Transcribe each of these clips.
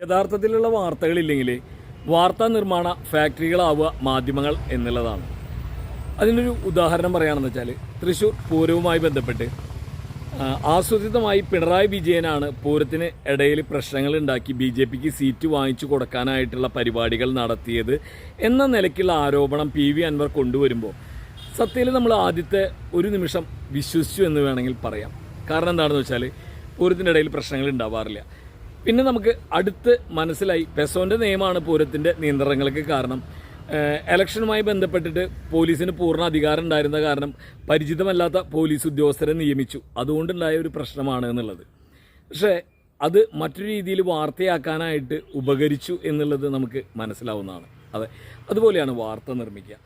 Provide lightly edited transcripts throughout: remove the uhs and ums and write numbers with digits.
യഥാർത്ഥത്തിലുള്ള വാർത്തകളില്ലെങ്കിൽ വാർത്താ നിർമ്മാണ ഫാക്ടറികളാവുക മാധ്യമങ്ങൾ എന്നുള്ളതാണ്. അതിനൊരു ഉദാഹരണം പറയുകയാണെന്ന് വെച്ചാൽ തൃശ്ശൂർ പൂരവുമായി ബന്ധപ്പെട്ട് ആസൂത്രിതമായി പിണറായി വിജയനാണ് പൂരത്തിന് ഇടയിൽ പ്രശ്നങ്ങൾ ഉണ്ടാക്കി BJPക്ക് സീറ്റ് വാങ്ങിച്ചു കൊടുക്കാനായിട്ടുള്ള പരിപാടികൾ നടത്തിയത് എന്ന നിലയ്ക്കുള്ള ആരോപണം PV അൻവർ കൊണ്ടുവരുമ്പോൾ സത്യത്തിൽ നമ്മൾ ആദ്യത്തെ ഒരു നിമിഷം വിശ്വസിച്ചു എന്ന് വേണമെങ്കിൽ പറയാം. കാരണം എന്താണെന്ന് വെച്ചാൽ പൂരത്തിൻ്റെ ഇടയിൽ പ്രശ്നങ്ങൾ ഉണ്ടാവാറില്ല. പിന്നെ നമുക്ക് അടുത്ത് മനസ്സിലായി പെസോൻ്റെ നിയമമാണ് പൂരത്തിൻ്റെ നിയന്ത്രണങ്ങൾക്ക് കാരണം. ഇലക്ഷനുമായി ബന്ധപ്പെട്ടിട്ട് പോലീസിന് പൂർണ്ണ അധികാരം ഉണ്ടായിരുന്ന കാരണം പരിചിതമല്ലാത്ത പോലീസ് ഉദ്യോഗസ്ഥരെ നിയമിച്ചു. അതുകൊണ്ടുണ്ടായ ഒരു പ്രശ്നമാണ് എന്നുള്ളത്. പക്ഷേ അത് മറ്റൊരു രീതിയിൽ വാർത്തയാക്കാനായിട്ട് ഉപകരിച്ചു എന്നുള്ളത് നമുക്ക് മനസ്സിലാവുന്നതാണ്. അതെ, അതുപോലെയാണ് വാർത്ത നിർമ്മിക്കുക.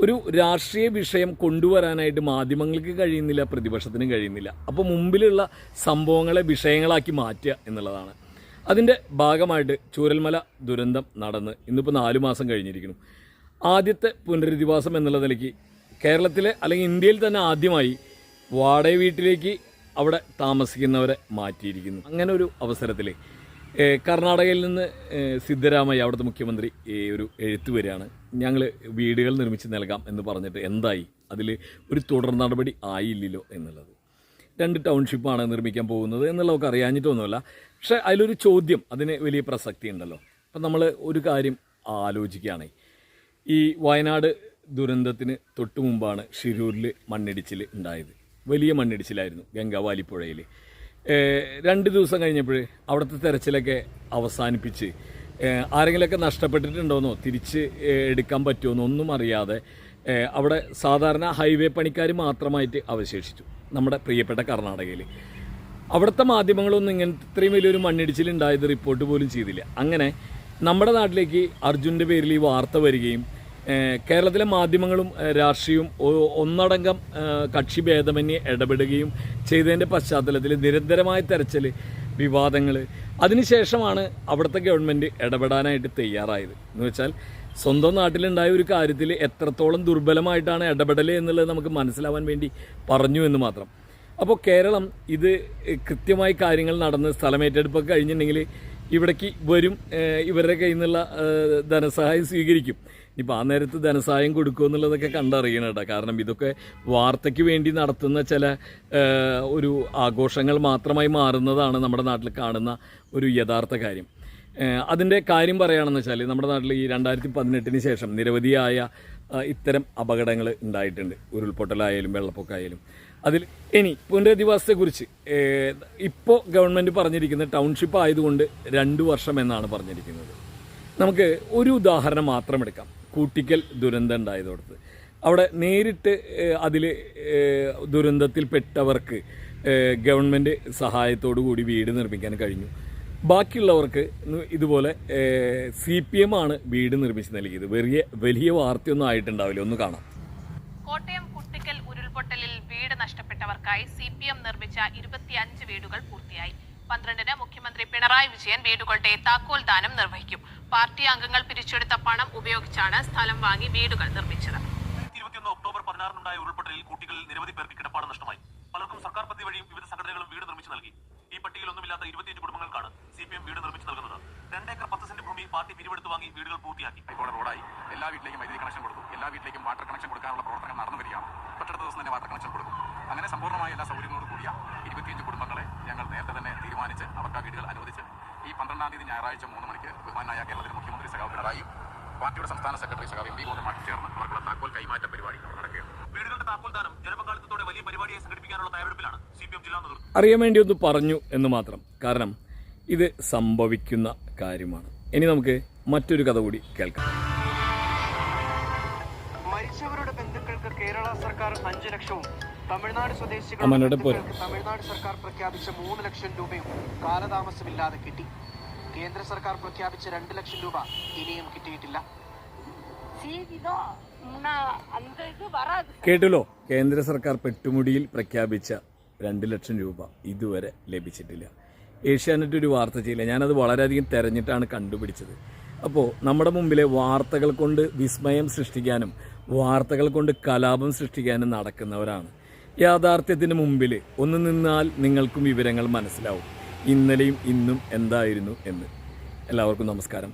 ഒരു രാഷ്ട്രീയ വിഷയം കൊണ്ടുവരാനായിട്ട് മാധ്യമങ്ങൾക്ക് കഴിയുന്നില്ല, പ്രതിപക്ഷത്തിനും കഴിയുന്നില്ല. അപ്പോൾ മുമ്പിലുള്ള സംഭവങ്ങളെ വിഷയങ്ങളാക്കി മാറ്റുക എന്നുള്ളതാണ്. അതിൻ്റെ ഭാഗമായിട്ട് ചൂരൽമല ദുരന്തം നടന്ന് ഇന്നിപ്പോൾ 4 മാസം കഴിഞ്ഞിരിക്കുന്നു. ആദ്യത്തെ പുനരധിവാസം എന്നുള്ള നിലയ്ക്ക് കേരളത്തിലെ അല്ലെങ്കിൽ ഇന്ത്യയിൽ തന്നെ ആദ്യമായി വാടക വീട്ടിലേക്ക് അവിടെ താമസിക്കുന്നവരെ മാറ്റിയിരിക്കുന്നു. അങ്ങനെ ഒരു അവസരത്തിൽ കർണാടകയിൽ നിന്ന് സിദ്ധരാമയ്യ അവിടുത്തെ മുഖ്യമന്ത്രി ഒരു എഴുത്ത് വരികയാണ്, ഞങ്ങൾ വീടുകൾ നിർമ്മിച്ച് നൽകാം എന്ന് പറഞ്ഞിട്ട് എന്തായി, അതിൽ ഒരു തുടർ നടപടി ആയില്ലല്ലോ എന്നുള്ളത്. 2 ടൗൺഷിപ്പാണ് നിർമ്മിക്കാൻ പോകുന്നത് എന്നുള്ളതൊക്കെ അറിയാഞ്ഞിട്ടൊന്നുമല്ല. പക്ഷേ അതിലൊരു ചോദ്യം, അതിന് വലിയ പ്രസക്തി ഉണ്ടല്ലോ. അപ്പം നമ്മൾ ഒരു കാര്യം ആലോചിക്കുകയാണ്. ഈ വയനാട് ദുരന്തത്തിന് തൊട്ട് മുമ്പാണ് ഷിരൂരിൽ മണ്ണിടിച്ചിൽ ഉണ്ടായത്. വലിയ മണ്ണിടിച്ചിലായിരുന്നു ഗംഗാവാലിപ്പുഴയിൽ. 2 ദിവസം കഴിഞ്ഞപ്പോൾ അവിടുത്തെ തെരച്ചിലൊക്കെ അവസാനിപ്പിച്ച് ആരെങ്കിലുമൊക്കെ നഷ്ടപ്പെട്ടിട്ടുണ്ടോയെന്നോ തിരിച്ച് എടുക്കാൻ പറ്റുമോ ഒന്നും അറിയാതെ അവിടെ സാധാരണ ഹൈവേ പണിക്കാർ മാത്രമായിട്ട് അവശേഷിച്ചു നമ്മുടെ പ്രിയപ്പെട്ട കർണാടകയിൽ. അവിടുത്തെ മാധ്യമങ്ങളൊന്നും ഇങ്ങനത്തെ ഇത്രയും വലിയൊരു മണ്ണിടിച്ചിലുണ്ടായത് റിപ്പോർട്ട് പോലും ചെയ്തില്ല. അങ്ങനെ നമ്മുടെ നാട്ടിലേക്ക് അർജുൻ്റെ പേരിൽ ഈ വാർത്ത വരികയും കേരളത്തിലെ മാധ്യമങ്ങളും രാഷ്ട്രീയവും ഒന്നടങ്കം കക്ഷി ഭേദമന്യേ ഇടപെടുകയും ചെയ്തതിൻ്റെ പശ്ചാത്തലത്തിൽ നിരന്തരമായ തെരച്ചിൽ, വിവാദങ്ങൾ, അതിനുശേഷമാണ് അവിടുത്തെ ഗവൺമെൻറ് ഇടപെടാനായിട്ട് തയ്യാറായത്. എന്ന് വെച്ചാൽ സ്വന്തം നാട്ടിലുണ്ടായ ഒരു കാര്യത്തിൽ എത്രത്തോളം ദുർബലമായിട്ടാണ് ഇടപെടൽ എന്നുള്ളത് നമുക്ക് മനസ്സിലാവാൻ വേണ്ടി പറഞ്ഞു എന്ന് മാത്രം. അപ്പോൾ കേരളം ഇത് കൃത്യമായി കാര്യങ്ങൾ നടന്ന് സ്ഥലമേറ്റെടുപ്പൊക്കെ കഴിഞ്ഞിട്ടുണ്ടെങ്കിൽ ഇവിടേക്ക് വരും, ഇവരുടെ കയ്യിൽ നിന്നുള്ള ധനസഹായം സ്വീകരിക്കും. ഇനിയിപ്പോൾ ആ നേരത്ത് ധനസഹായം കൊടുക്കുമോ എന്നുള്ളതൊക്കെ കണ്ടറിയണം കേട്ടോ. കാരണം ഇതൊക്കെ വാർത്തയ്ക്ക് വേണ്ടി നടത്തുന്ന ചില ഒരു ആഘോഷങ്ങൾ മാത്രമായി മാറുന്നതാണ് നമ്മുടെ നാട്ടിൽ കാണുന്ന ഒരു യഥാർത്ഥ കാര്യം. അതിൻ്റെ കാര്യം പറയുകയാണെന്ന് വെച്ചാൽ നമ്മുടെ നാട്ടിൽ ഈ 2018 ശേഷം നിരവധിയായ ഇത്തരം അപകടങ്ങൾ ഉണ്ടായിട്ടുണ്ട്. ഉരുൾപൊട്ടലായാലും വെള്ളപ്പൊക്കമായാലും. അതിൽ ഇനി പുനരധിവാസത്തെക്കുറിച്ച് ഇപ്പോൾ ഗവൺമെൻറ് പറഞ്ഞിരിക്കുന്നത് ടൗൺഷിപ്പ് ആയതുകൊണ്ട് 2 വർഷം എന്നാണ് പറഞ്ഞിരിക്കുന്നത്. നമുക്ക് ഒരു ഉദാഹരണം മാത്രം എടുക്കാം. കൂട്ടിക്കൽ ദുരന്തം ഉണ്ടായതോടത്ത് അവിടെ നേരിട്ട് അതിൽ ദുരന്തത്തിൽപ്പെട്ടവർക്ക് ഗവൺമെൻറ് സഹായത്തോടു കൂടി വീട് നിർമ്മിക്കാൻ കഴിഞ്ഞു. ബാക്കിയുള്ളവർക്ക് ഇതുപോലെ CPM ആണ് വീട് നിർമ്മിച്ച് നൽകിയത്. വലിയ വാർത്തയൊന്നും ആയിട്ടുണ്ടാവില്ല. ഒന്ന് കാണാം. കോട്ടയം കുട്ടിക്കൽ ഉരുൾപൊട്ടലിൽ വീട് നഷ്ടപ്പെട്ടവർക്കായി CPM നിർമ്മിച്ച 25 വീടുകൾ പൂർത്തിയായി. 12-ന് മുഖ്യമന്ത്രി പിണറായി വിജയൻ വീടുകളുടെ താക്കോൽ ദാനം നിർവഹിക്കും. പാർട്ടി അംഗങ്ങൾ പിരിച്ചെടുത്ത പണം ഉപയോഗിച്ചാണ് സ്ഥലം വാങ്ങി വീടുകൾ നിർമ്മിച്ചത്. 2021 ഒക്ടോബർ 16-നുണ്ടായ ഉരുൾപൊട്ടലിൽ കുട്ടികളിൽ നിരവധി പേർക്ക് കിടപ്പാടം നഷ്ടമായി. പലർക്കും സർക്കാർ പദ്ധതി വഴിയും വിവിധ സംഘടനകളും വീട് നിർമ്മിച്ചു നൽകി. ഈ പട്ടികയിലൊന്നുമില്ലാത്ത 25 കുടുംബങ്ങൾക്കാണ് CPM വീട് നിർമ്മിച്ചു നൽകുന്നത്. 2 ഏക്കർ 10 സെന്റ് ഭൂമി പാർട്ടി പിരിവെടുത്ത് വാങ്ങി വീടുകൾ പൂർത്തിയാക്കി. ഹൈക്കോടതി റോഡായി എല്ലാ വീട്ടിലേക്കും വൈദ്യുതി കണക്ഷൻ കൊടുത്തു. എല്ലാ വീട്ടിലേക്കും വാട്ടർ കണക്ഷൻ കൊടുക്കാനുള്ള പ്രവർത്തനം നടന്നു വരികയാണ്. തൊട്ടടുത്ത ദിവസം തന്നെ വാട്ടർ കണക്ഷൻ കൊടുക്കും. അങ്ങനെ സമ്പൂർണ്ണമായ എല്ലാ സൗകര്യങ്ങളോട് കൂടിയ 25 കുടുംബങ്ങളെ ഞങ്ങൾ നേരത്തെ തന്നെ തീരുമാനിച്ച് അവർക്ക് ആ വീടുകൾ അനുവദിച്ച് ഈ 12-ാം തീയതി ഞായറാഴ്ച 3 മണിക്ക് ബഹുമാനായ കേരളത്തിലെ മുഖ്യമന്ത്രി സഖാവ് പിണറായിയും പാർട്ടിയുടെ സംസ്ഥാന സെക്രട്ടറി സഖാവ് MP ഗോതമാക്കി ചേർന്ന് അവർക്കുള്ള താക്കോൽ കൈമാറ്റ പരിപാടി നടക്കുകയാണ്. വീടുകളുടെ താക്കോൽ ദാനം ജനപങ്കാളിത്തത്തോടെ വലിയ പരിപാടിയായി സംഘടിപ്പിക്കാനുള്ള തയ്യാറെടുപ്പിലാണ് CPM ജില്ലാ നേതൃത്വം. അറിയാൻ വേണ്ടി ഒന്ന് പറഞ്ഞു എന്ന് മാത്രം. കാരണം ഇത് സംഭവിക്കുന്ന കാര്യമാണ്. ഇനി നമുക്ക് മറ്റൊരു കഥ കൂടി കേൾക്കാം. മരിച്ചവരുടെ ബന്ധുക്കൾക്ക് കേരള സർക്കാർ 5 ലക്ഷവും തമിഴ്നാട് സ്വദേശികൾക്ക് തമിഴ്നാട് സർക്കാർ പ്രഖ്യാപിച്ച 3 ലക്ഷം രൂപയും കാലതാമസമില്ലാതെ കിട്ടി. കേന്ദ്ര സർക്കാർ പ്രഖ്യാപിച്ച 2 ലക്ഷം രൂപ ഇനിയും കിട്ടിയിട്ടില്ല. കേട്ടല്ലോ, കേന്ദ്ര സർക്കാർ പെട്ടുമുടിയിൽ പ്രഖ്യാപിച്ച 2 ലക്ഷം രൂപ ഇതുവരെ ലഭിച്ചിട്ടില്ല. ഏഷ്യാനെറ്റ് ഒരു വാർത്ത ചെയ്യില്ല. ഞാനത് വളരെയധികം തിരഞ്ഞിട്ടാണ് കണ്ടുപിടിച്ചത്. അപ്പോൾ നമ്മുടെ മുമ്പിലെ വാർത്തകൾ കൊണ്ട് വിസ്മയം സൃഷ്ടിക്കാനും വാർത്തകൾ കൊണ്ട് കലാപം സൃഷ്ടിക്കാനും നടക്കുന്നവരാണ്. യാഥാർത്ഥ്യത്തിന് മുമ്പിൽ ഒന്ന് നിന്നാൽ നിങ്ങൾക്കും വിവരങ്ങൾ മനസ്സിലാവും. ഇന്നലെയും ഇന്നും എന്തായിരുന്നു എന്ന്. എല്ലാവർക്കും നമസ്കാരം.